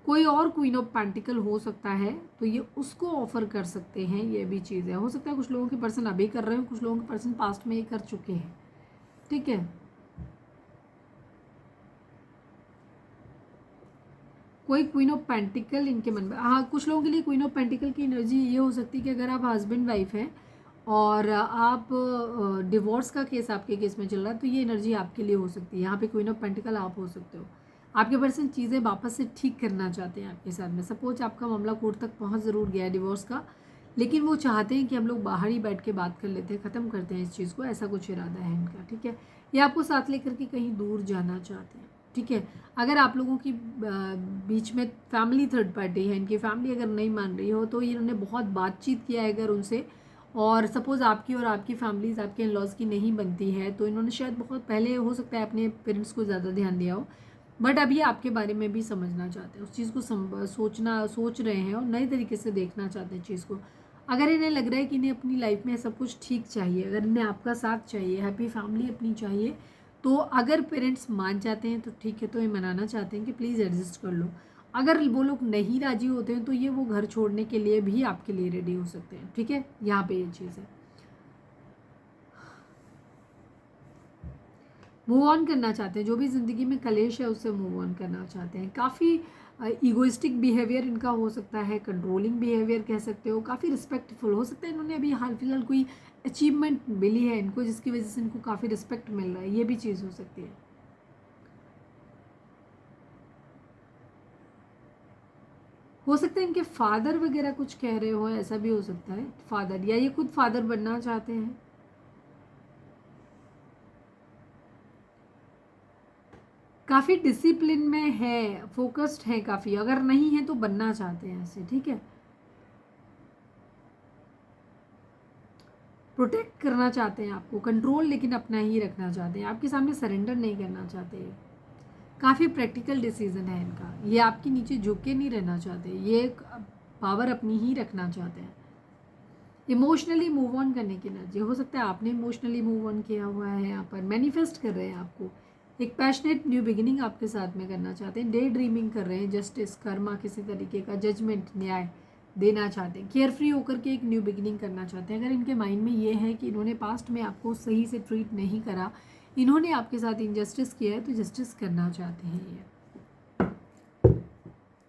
कोई और क्वीन ऑफ पेंटिकल हो सकता है, तो ये उसको ऑफर कर सकते हैं। ये भी चीज़ है, हो सकता है कुछ लोगों के पर्सन अभी कर रहे हो, कुछ लोगों के पर्सन पास्ट में ये कर चुके हैं, ठीक है। कोई क्वीन ऑफ पेंटिकल इनके मन में, हाँ, कुछ लोगों के लिए क्वीन ऑफ पेंटिकल की एनर्जी ये हो सकती है कि अगर आप हस्बैंड वाइफ हैं और आप डिवोर्स का केस आपके केस में चल रहा है, तो ये एनर्जी आपके लिए हो सकती है। यहाँ पे क्वीन ऑफ पेंटिकल आप हो सकते हो, आपके पर्सन चीज़ें वापस से ठीक करना चाहते हैं आपके साथ में। सपोज आपका मामला कोर्ट तक पहुँच ज़रूर गया है डिवोर्स का, लेकिन वो चाहते हैं कि हम लोग बाहर ही बैठ के बात कर लेते हैं, ख़त्म करते हैं इस चीज़ को, ऐसा कुछ इरादा है इनका, ठीक है। ये आपको साथ लेकर के कहीं दूर जाना चाहते हैं, ठीक है। अगर आप लोगों की बीच में फैमिली थर्ड पार्टी है, इनकी फैमिली अगर नहीं मान रही हो, तो इन्होंने बहुत बातचीत किया है अगर उनसे, और सपोज़ आपकी और आपकी फैमिलीज़ आपके इन लॉज की नहीं बनती है, तो इन्होंने शायद बहुत पहले हो सकता है अपने पेरेंट्स को ज़्यादा ध्यान दिया हो, बट अब ये आपके बारे में भी समझना चाहते हैं, उस चीज़ को सोच रहे हैं और नए तरीके से देखना चाहते हैं चीज़ को। अगर इन्हें लग रहा है कि इन्हें अपनी लाइफ में सब कुछ ठीक चाहिए, अगर इन्हें आपका साथ चाहिए, हैप्पी फैमिली अपनी चाहिए, तो अगर पेरेंट्स मान जाते हैं तो ठीक है, तो ये मनाना चाहते हैं कि प्लीज़ एडजस्ट कर लो। अगर वो लोग नहीं राजी होते हैं तो ये वो घर छोड़ने के लिए भी आपके लिए रेडी हो सकते हैं, ठीक है। यहाँ पे ये चीज़ है, मूव ऑन करना चाहते हैं, जो भी ज़िंदगी में कलेश है उससे मूव ऑन करना चाहते हैं। काफ़ी ईगोइस्टिक बिहेवियर इनका हो सकता है, कंट्रोलिंग बिहेवियर कह सकते हो, काफ़ी रिस्पेक्टफुल हो सकता है। इन्होंने अभी हाल फिलहाल कोई अचीवमेंट मिली है इनको, जिसकी वजह से इनको काफ़ी रिस्पेक्ट मिल रहा है, ये भी चीज़ हो सकती है। हो सकता है इनके फादर वगैरह कुछ कह रहे हो, ऐसा भी हो सकता है, फादर, या ये खुद फादर बनना चाहते हैं। काफ़ी डिसिप्लिन में है, फोकस्ड है काफ़ी, अगर नहीं है तो बनना चाहते हैं ऐसे, ठीक है। प्रोटेक्ट करना चाहते हैं आपको, कंट्रोल लेकिन अपना ही रखना चाहते हैं, आपके सामने सरेंडर नहीं करना चाहते। काफ़ी प्रैक्टिकल डिसीजन है इनका, ये आपके नीचे झुक के नहीं रहना चाहते, ये पावर अपनी ही रखना चाहते हैं। इमोशनली मूव ऑन करने की एनर्जी, हो सकता है आपने इमोशनली मूव ऑन किया हुआ है, यहाँ पर मैनिफेस्ट कर रहे हैं आपको, एक पैशनेट न्यू बिगिनिंग आपके साथ में करना चाहते हैं, डे ड्रीमिंग कर रहे हैं, जस्टिस, कर्मा, किसी तरीके का जजमेंट, न्याय देना चाहते हैं, केयर फ्री होकर के एक न्यू बिगिनिंग करना चाहते हैं। अगर इनके माइंड में ये है कि इन्होंने पास्ट में आपको सही से ट्रीट नहीं करा, इन्होंने आपके साथ इनजस्टिस किया है, तो जस्टिस करना चाहते हैं ये।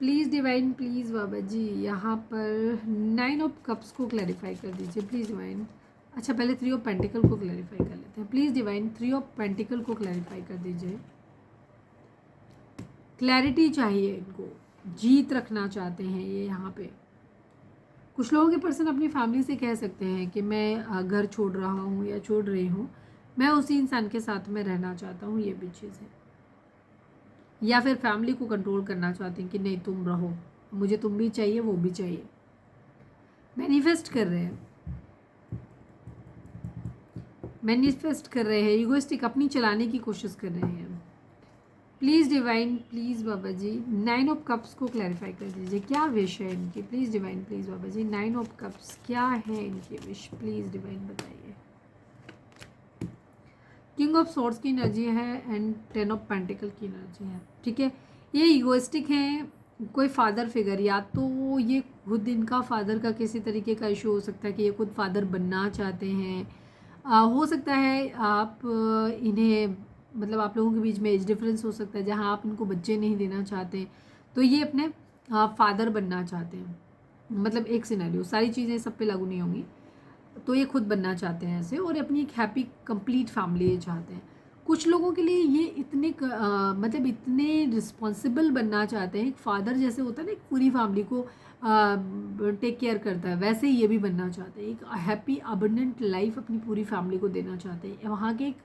प्लीज़ डिवाइन, प्लीज़ बाबा जी, यहाँ पर 9 ऑफ कप्स को क्लैरिफाई कर दीजिए प्लीज़ डिवाइन। अच्छा, पहले 3 ऑफ पेंटिकल को क्लैरिफाई कर लेते हैं। प्लीज़ डिवाइन 3 ऑफ पेंटिकल को क्लैरिफाई कर दीजिए। क्लैरिटी चाहिए इनको, जीत रखना चाहते हैं ये यहाँ पे। कुछ लोगों के पर्सन अपनी फैमिली से कह सकते हैं कि मैं घर छोड़ रहा हूँ या छोड़ रही हूँ, मैं उसी इंसान के साथ में रहना चाहता हूँ, ये भी चीज़ है। या फिर फैमिली को कंट्रोल करना चाहते हैं कि नहीं तुम रहो, मुझे तुम भी चाहिए, वो भी चाहिए। मैनिफेस्ट कर रहे हैं, मैनिफेस्ट कर रहे हैं, ईगोइस्टिक अपनी चलाने की कोशिश कर रहे हैं। Please divine, please Baba ji 9 of cups को क्लैरिफाई कर दीजिए, क्या विश है इनकी। Please divine, please Baba ji 9 of cups क्या है इनकी विश, प्लीज़ डिवाइन बताइए। किंग ऑफ सॉर्ड्स की एनर्जी है एंड 10 ऑफ पेंटिकल की एनर्जी है, ठीक है। ये ईगोइस्टिक हैं, कोई फादर फिगर, या तो ये खुद, इनका फादर का किसी तरीके का इशू हो सकता है कि ये खुद फादर बनना चाहते हैं। हो सकता है आप इन्हें, मतलब आप लोगों के बीच में एज डिफरेंस हो सकता है, जहाँ आप इनको बच्चे नहीं देना चाहते, तो ये अपने फादर बनना चाहते हैं। मतलब एक सिनेरियो, सारी चीज़ें सब पे लागू नहीं होंगी, तो ये खुद बनना चाहते हैं ऐसे, और अपनी एक हैप्पी कंप्लीट फैमिली ये चाहते हैं। कुछ लोगों के लिए ये इतने मतलब इतने रिस्पॉन्सिबल बनना चाहते हैं, एक फादर जैसे होता है ना, एक पूरी फैमिली को टेक केयर करता है, वैसे ये भी बनना चाहते हैं। एक हैप्पी अबंडेंट लाइफ अपनी पूरी फैमिली को देना चाहते हैं, वहाँ के एक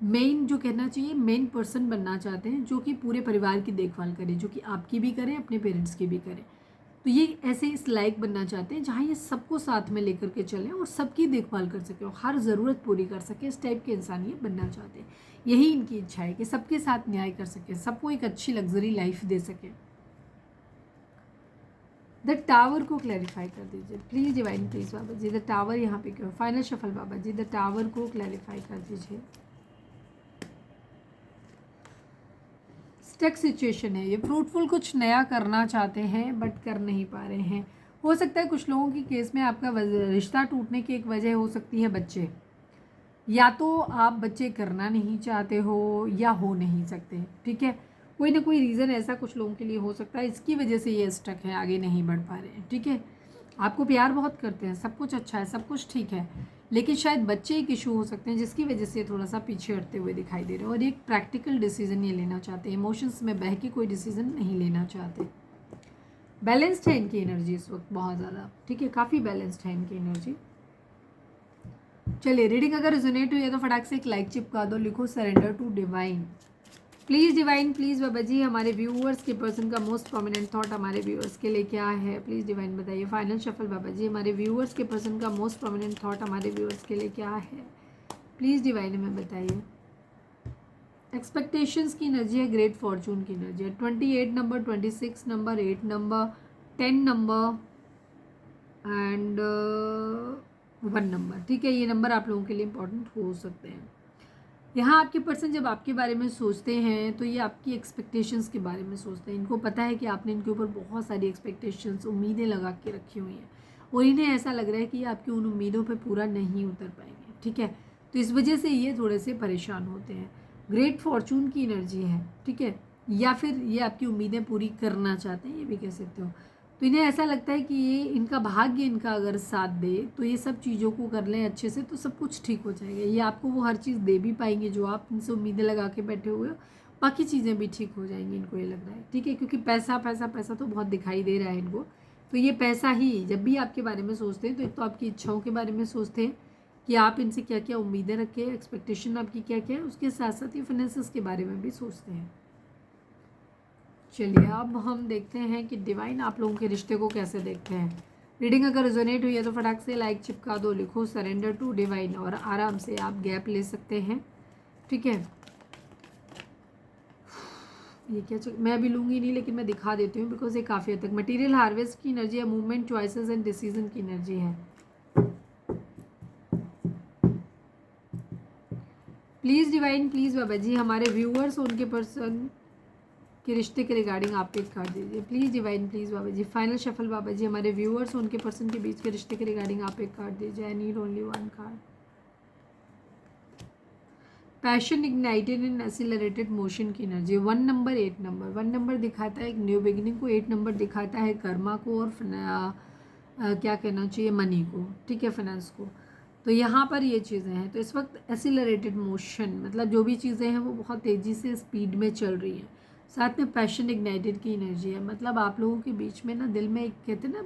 मेन, जो कहना चाहिए मेन पर्सन बनना चाहते हैं, जो कि पूरे परिवार की देखभाल करे, जो कि आपकी भी करें, अपने पेरेंट्स की भी करें। तो ये ऐसे इस लायक बनना चाहते हैं जहाँ ये सबको साथ में लेकर के चलें और सबकी देखभाल कर सके और हर ज़रूरत पूरी कर सके, इस टाइप के इंसान ये बनना चाहते हैं। यही इनकी इच्छा है कि सबके साथ न्याय कर सके, सबको एक अच्छी लग्जरी लाइफ दे सके। द टावर को क्लैरिफाई कर दीजिए please divine, please Baba ji. The tower यहाँ पे क्यों, final shuffle Baba ji, the tower को क्लैरिफाई कर दीजिए। स्टक सिचुएशन है ये, फ्रूटफुल कुछ नया करना चाहते हैं बट कर नहीं पा रहे हैं। हो सकता है कुछ लोगों की केस में आपका रिश्ता टूटने की एक वजह हो सकती है बच्चे, या तो आप बच्चे करना नहीं चाहते हो या हो नहीं सकते, ठीक है। कोई ना कोई रीज़न ऐसा कुछ लोगों के लिए हो सकता है, इसकी वजह से ये स्टक है, आगे नहीं बढ़ पा रहे हैं, ठीक है। आपको प्यार बहुत करते हैं, सब कुछ अच्छा है, सब कुछ ठीक है, लेकिन शायद बच्चे एक इशू हो सकते हैं जिसकी वजह से थोड़ा सा पीछे हटते हुए दिखाई दे रहे हैं, और एक प्रैक्टिकल डिसीजन ये लेना चाहते हैं, इमोशंस में बह के कोई डिसीजन नहीं लेना चाहते। बैलेंस्ड है इनकी एनर्जी इस वक्त बहुत ज़्यादा, ठीक है, काफ़ी बैलेंस्ड है इनकी एनर्जी। चलिए, रीडिंग अगर रिजोनेट हुई है तो फटाक से एक लाइक चिपका दो, लिखो surrender to divine. Please divine, please बाबा जी, हमारे व्यूअर्स के पर्सन का मोस्ट प्रोमिनेंट थॉट हमारे व्यूअर्स के लिए क्या है, प्लीज़ डिवाइन बताइए। फाइनल शफल बाबा जी, हमारे व्यूअर्स के पर्सन का मोस्ट प्रोमिनेंट थॉट हमारे व्यूअर्स के लिए क्या है, प्लीज़ डिवाइन हमें बताइए। एक्सपेक्टेशंस की एनर्जी है, ग्रेट फॉर्चून की एनर्जी है, 28 number, 26 number, 8 number, 10 number and 1 number, ठीक है। ये नंबर आप लोगों के लिए इंपॉर्टेंट हो सकते हैं। यहाँ आपके पर्सन जब आपके बारे में सोचते हैं तो ये आपकी एक्सपेक्टेशंस के बारे में सोचते हैं। इनको पता है कि आपने इनके ऊपर बहुत सारी एक्सपेक्टेशंस, उम्मीदें लगा के रखी हुई हैं, और इन्हें ऐसा लग रहा है कि ये आपकी उन उम्मीदों पे पूरा नहीं उतर पाएंगे, ठीक है। तो इस वजह से ये थोड़े से परेशान होते हैं। ग्रेट फॉर्चून की एनर्जी है, ठीक है, या फिर ये आपकी उम्मीदें पूरी करना चाहते हैं, ये भी कह सकते हो। तो इन्हें ऐसा लगता है कि ये इनका भाग्य इनका अगर साथ दे तो ये सब चीज़ों को कर लें अच्छे से तो सब कुछ ठीक हो जाएगा। ये आपको वो हर चीज़ दे भी पाएंगे जो आप इनसे उम्मीदें लगा के बैठे हुए हो, बाकी चीज़ें भी ठीक हो जाएंगी, इनको ये लग रहा है, ठीक है। क्योंकि पैसा पैसा पैसा तो बहुत दिखाई दे रहा है इनको, तो ये पैसा ही जब भी आपके बारे में सोचते हैं तो एक तो आपकी इच्छाओं के बारे में सोचते हैं कि आप इनसे क्या क्या उम्मीदें रखें, एक्सपेक्टेशन आपकी क्या क्या है, उसके साथ साथ ये फाइनेंसेस के बारे में भी सोचते हैं। चलिए अब हम देखते हैं कि डिवाइन आप लोगों के रिश्ते को कैसे देखते हैं। रीडिंग अगर रेजोनेट हुई है तो फटाक से लाइक चिपका दो, लिखो सरेंडर टू डिवाइन और आराम से आप गैप ले सकते हैं। ठीक है, ये क्या मैं अभी लूँगी नहीं लेकिन मैं दिखा देती हूँ बिकॉज ये काफ़ी हद तक मटेरियल हार्वेस्ट की एनर्जी है, मूवमेंट, चॉइसेस एंड डिसीजन की एनर्जी है। प्लीज़ डिवाइन, प्लीज़ बाबा जी हमारे व्यूअर्स उनके पर्सन के रिश्ते के रिगार्डिंग आप एक कार्ड दीजिए। प्लीज़ डिवाइन, प्लीज़ बाबा जी फाइनल शफल बाबा जी हमारे व्यूअर्स उनके पर्सन के बीच के रिश्ते के रिगार्डिंग आप एक कार्ड दीजिए। आई need only one card. Passion ignited इन एक्सीलरेटेड मोशन की एनर्जी। 1 number 8 number. 1 नंबर दिखाता है एक न्यू बिगिनिंग को, 8 नंबर दिखाता है कर्मा को और क्या कहना चाहिए मनी को। ठीक है, फाइनेंस को। तो यहाँ पर ये चीज़ें हैं। तो इस वक्त एक्सीलरेटेड मोशन मतलब जो भी चीज़ें हैं वो बहुत तेज़ी से स्पीड में चल रही हैं। साथ में पैशन इग्नाइटेड की एनर्जी है, मतलब आप लोगों के बीच में ना दिल में एक कहते हैं ना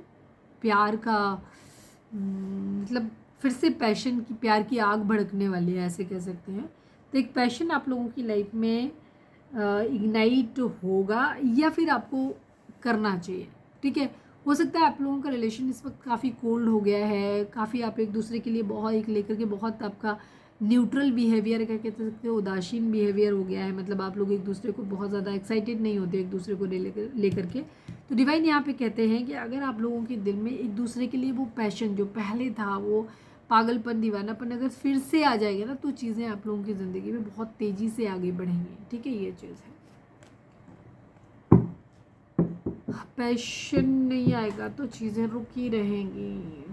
प्यार का मतलब फिर से पैशन की प्यार की आग भड़कने वाली है, ऐसे कह सकते हैं। तो एक पैशन आप लोगों की लाइफ में इग्नाइट होगा या फिर आपको करना चाहिए। ठीक है, हो सकता है आप लोगों का रिलेशन इस वक्त काफ़ी कोल्ड हो गया है, काफ़ी आप एक दूसरे के लिए बहुत एक लेकर के बहुत आपका न्यूट्रल बिहेवियर क्या कह सकते हो, उदासीन बिहेवियर हो गया है। मतलब आप लोग एक दूसरे को बहुत ज़्यादा एक्साइटेड नहीं होते एक दूसरे को लेकर के। तो डिवाइन यहाँ पे कहते हैं कि अगर आप लोगों के दिल में एक दूसरे के लिए वो पैशन जो पहले था, वो पागलपन, दीवानापन अगर फिर से आ जाएगा ना तो चीज़ें आप लोगों की ज़िंदगी में बहुत तेज़ी से आगे बढ़ेंगी। ठीक है, ये चीज़ है। पैशन नहीं आएगा तो चीज़ें रुकी रहेंगी।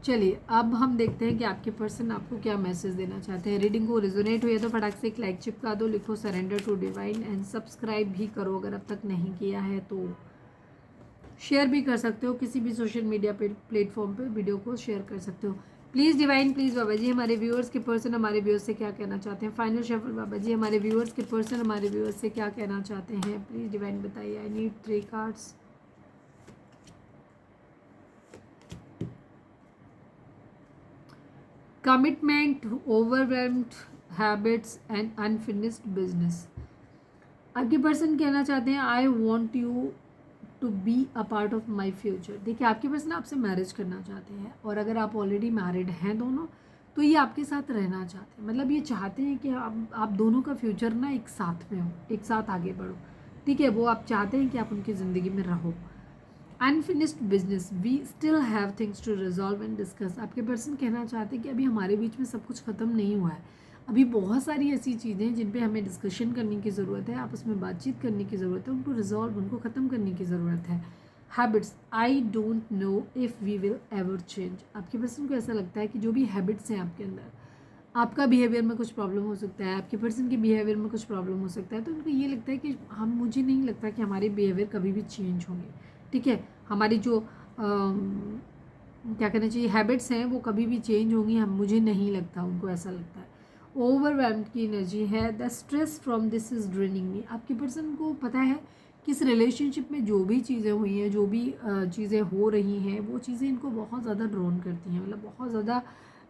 चलिए अब हम देखते हैं कि आपके पर्सन आपको क्या मैसेज देना चाहते हैं। रीडिंग को रिजोनेट हुई है तो फटाक से एक लाइक चिपका दो, लिखो surrender to divine and subscribe भी करो अगर अब तक नहीं किया है तो। शेयर भी कर सकते हो, किसी भी सोशल मीडिया प्लेटफॉर्म पे वीडियो को शेयर कर सकते हो। प्लीज़ डिवाइन, प्लीज़ बाबा जी हमारे व्यूअर्स के पर्सन हमारे व्यूअर्स से क्या कहना चाहते हैं। फाइनल शफल बाबा जी हमारे व्यूअर्स के पर्सन हमारे व्यूअर्स से क्या कहना चाहते हैं। प्लीज़ डिवाइन बताइए। I need 3 cards. Commitment, overwhelmed habits and unfinished business. आपके पर्सन कहना चाहते हैं I want you to be a part of my future. देखिए आपके पर्सन आपसे मैरिज करना चाहते हैं और अगर आप ऑलरेडी मैरिड हैं दोनों तो ये आपके साथ रहना चाहते हैं। मतलब ये चाहते हैं कि आप दोनों का फ्यूचर ना एक साथ में हो, एक साथ आगे बढ़ो। ठीक है, वो आप चाहते हैं कि आप उनकी ज़िंदगी में रहो। Unfinished business, we still have things to resolve and discuss. आपके पर्सन कहना चाहते हैं कि अभी हमारे बीच में सब कुछ ख़त्म नहीं हुआ है, अभी बहुत सारी ऐसी चीज़ें हैं जिन पे हमें डिस्कशन करने की ज़रूरत है, आपस में बातचीत करने की ज़रूरत है, उनको रिजॉल्व उनको ख़त्म करने की ज़रूरत है। Habits, I don't know if we will ever change. आपके पर्सन को ऐसा लगता है कि जो भी हैबिट्स हैं आपके अंदर, आपका बिहेवियर में कुछ प्रॉब्लम हो सकता है, आपके पर्सन के बिहेवियर में कुछ प्रॉब्लम हो सकता है, तो उनको ये लगता है कि मुझे नहीं लगता कि हमारे बिहेवियर कभी भी चेंज होंगे। ठीक है, हमारी जो क्या कहना चाहिए हैबिट्स हैं वो कभी भी चेंज होंगी, मुझे नहीं लगता, उनको ऐसा लगता है। ओवरवेल्म्ड की एनर्जी है। The stress from this is draining me. आपके पर्सन को पता है कि इस रिलेशनशिप में जो भी चीज़ें हुई हैं, जो भी चीज़ें हो रही हैं, वो चीज़ें इनको बहुत ज़्यादा ड्रोन करती हैं, मतलब बहुत ज़्यादा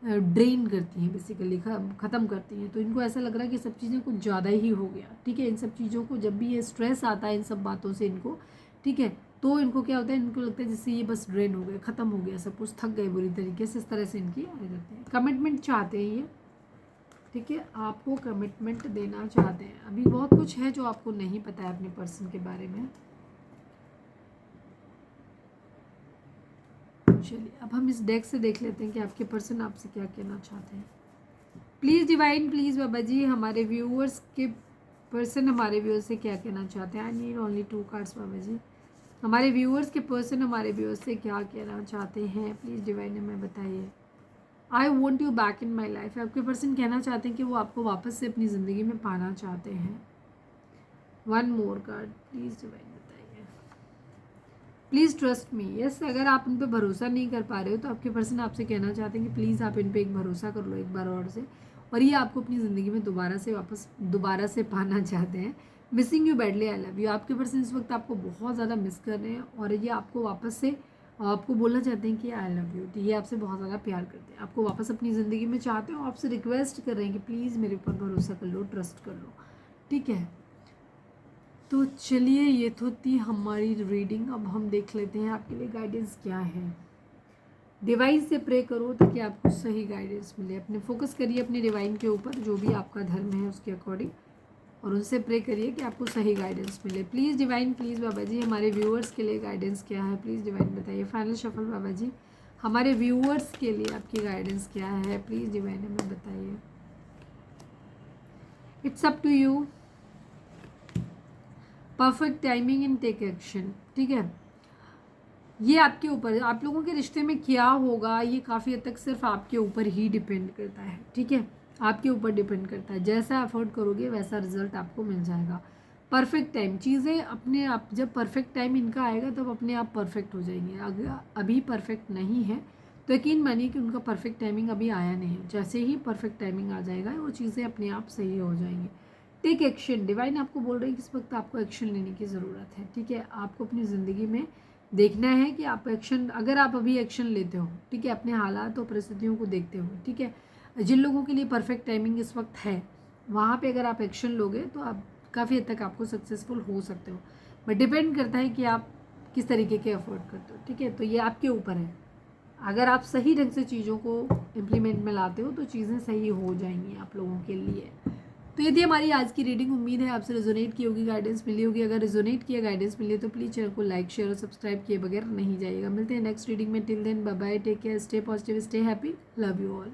ड्रेन करती हैं, बेसिकली ख़त्म करती हैं। तो इनको ऐसा लग रहा है कि सब चीज़ें कुछ ज़्यादा ही हो गया। ठीक है, इन सब चीज़ों को जब भी ये स्ट्रेस आता है इन सब बातों से इनको, ठीक है, तो इनको क्या होता है, इनको लगता है जैसे ये बस ड्रेन हो गया, ख़त्म हो गया सब कुछ, थक गए बुरी तरीके से, इस तरह से इनकी आ जाती है। कमिटमेंट चाहते हैं ये। ठीक है, आपको कमिटमेंट देना चाहते हैं। अभी बहुत कुछ है जो आपको नहीं पता है अपने पर्सन के बारे में। चलिए अब हम इस डेक से देख लेते हैं कि आपके पर्सन आपसे क्या कहना चाहते हैं। प्लीज़ डिवाइन, प्लीज़ बाबा जी हमारे व्यूअर्स के पर्सन हमारे व्यूअर्स से क्या कहना चाहते हैं। आई नीड ओनली 2 कार्ड्स बाबा जी। हमारे व्यूअर्स के पर्सन हमारे व्यूअर्स से क्या कहना चाहते हैं। प्लीज़ डिवाइन हमें बताइए। आई want you back in my life. आपके पर्सन कहना चाहते हैं कि वो आपको वापस से अपनी ज़िंदगी में पाना चाहते हैं। 1 मोर कार्ड प्लीज़ डिवाइन बताइए। Please trust me. यस, अगर आप उन पर भरोसा नहीं कर पा रहे हो तो आपके पर्सन आपसे कहना चाहते हैं कि प्लीज़ आप इन पर एक भरोसा कर लो एक बार और से, और ये आपको अपनी ज़िंदगी में दोबारा से पाना चाहते हैं। Missing you badly, I love you. आपके पर्सन इस वक्त आपको बहुत ज़्यादा मिस कर रहे हैं और ये आपको वापस से आपको बोलना चाहते हैं कि आई लव यू। तो ये आपसे बहुत ज़्यादा प्यार करते हैं, आपको वापस अपनी ज़िंदगी में चाहते हो, आपसे रिक्वेस्ट कर रहे हैं कि प्लीज़ मेरे ऊपर भरोसा कर लो, ट्रस्ट कर लो। ठीक है, तो चलिए, ये तो थी हमारी रीडिंग। अब हम देख लेते हैं आपके लिए गाइडेंस क्या है। डिवाइन से प्रे करो ताकि आपको सही गाइडेंस मिले। अपने फोकस करिए अपने डिवाइन के ऊपर, जो भी आपका धर्म है उसके अकॉर्डिंग, और उनसे प्रे करिए कि आपको सही गाइडेंस मिले। प्लीज़ डिवाइन, प्लीज़ बाबा जी, हमारे व्यूअर्स के लिए गाइडेंस क्या है, प्लीज़ डिवाइन बताइए। फाइनल शफल बाबा जी, हमारे व्यूअर्स के लिए आपकी गाइडेंस क्या है, प्लीज़ डिवाइन हमें बताइए। It's up to you. Perfect timing and take action. ठीक है, ये आपके ऊपर, आप लोगों के रिश्ते में क्या होगा ये काफ़ी हद तक सिर्फ आपके ऊपर ही डिपेंड करता है। ठीक है, आपके ऊपर डिपेंड करता है। जैसा एफर्ट करोगे वैसा रिजल्ट आपको मिल जाएगा। परफेक्ट टाइम, चीज़ें अपने आप, जब परफेक्ट टाइम इनका आएगा तब अपने आप परफेक्ट हो जाएंगे। अगर अभी परफेक्ट नहीं है तो यकीन मानिए कि उनका परफेक्ट टाइमिंग अभी आया नहीं है। जैसे ही परफेक्ट टाइमिंग आ जाएगा वो चीज़ें अपने आप सही हो जाएंगी। टेक एक्शन, डिवाइन आपको बोल रही है कि इस वक्त आपको एक्शन लेने की ज़रूरत है। ठीक है, आपको अपनी ज़िंदगी में देखना है कि आप एक्शन, अगर आप अभी एक्शन लेते हो, ठीक है, अपने हालात और परिस्थितियों को देखते हो, ठीक है, जिन लोगों के लिए परफेक्ट टाइमिंग इस वक्त है वहाँ पे अगर आप एक्शन लोगे तो आप काफ़ी हद तक आपको सक्सेसफुल हो सकते हो। बट डिपेंड करता है कि आप किस तरीके के एफर्ट करते हो। ठीक है, तो ये आपके ऊपर है। अगर आप सही ढंग से चीज़ों को इम्प्लीमेंट में लाते हो तो चीज़ें सही हो जाएंगी आप लोगों के लिए। तो ये थी हमारी आज की रीडिंग। उम्मीद है आपसे रेजोनेट की होगी, गाइडेंस मिली होगी। अगर रेजोनेट किया, गाइडेंस मिली तो प्लीज़ चैनल को लाइक, शेयर और सब्सक्राइब किए बगैर नहीं जाइएगा। मिलते हैं नेक्स्ट रीडिंग में। Till then bye bye, take care, stay positive, stay happy, love you all.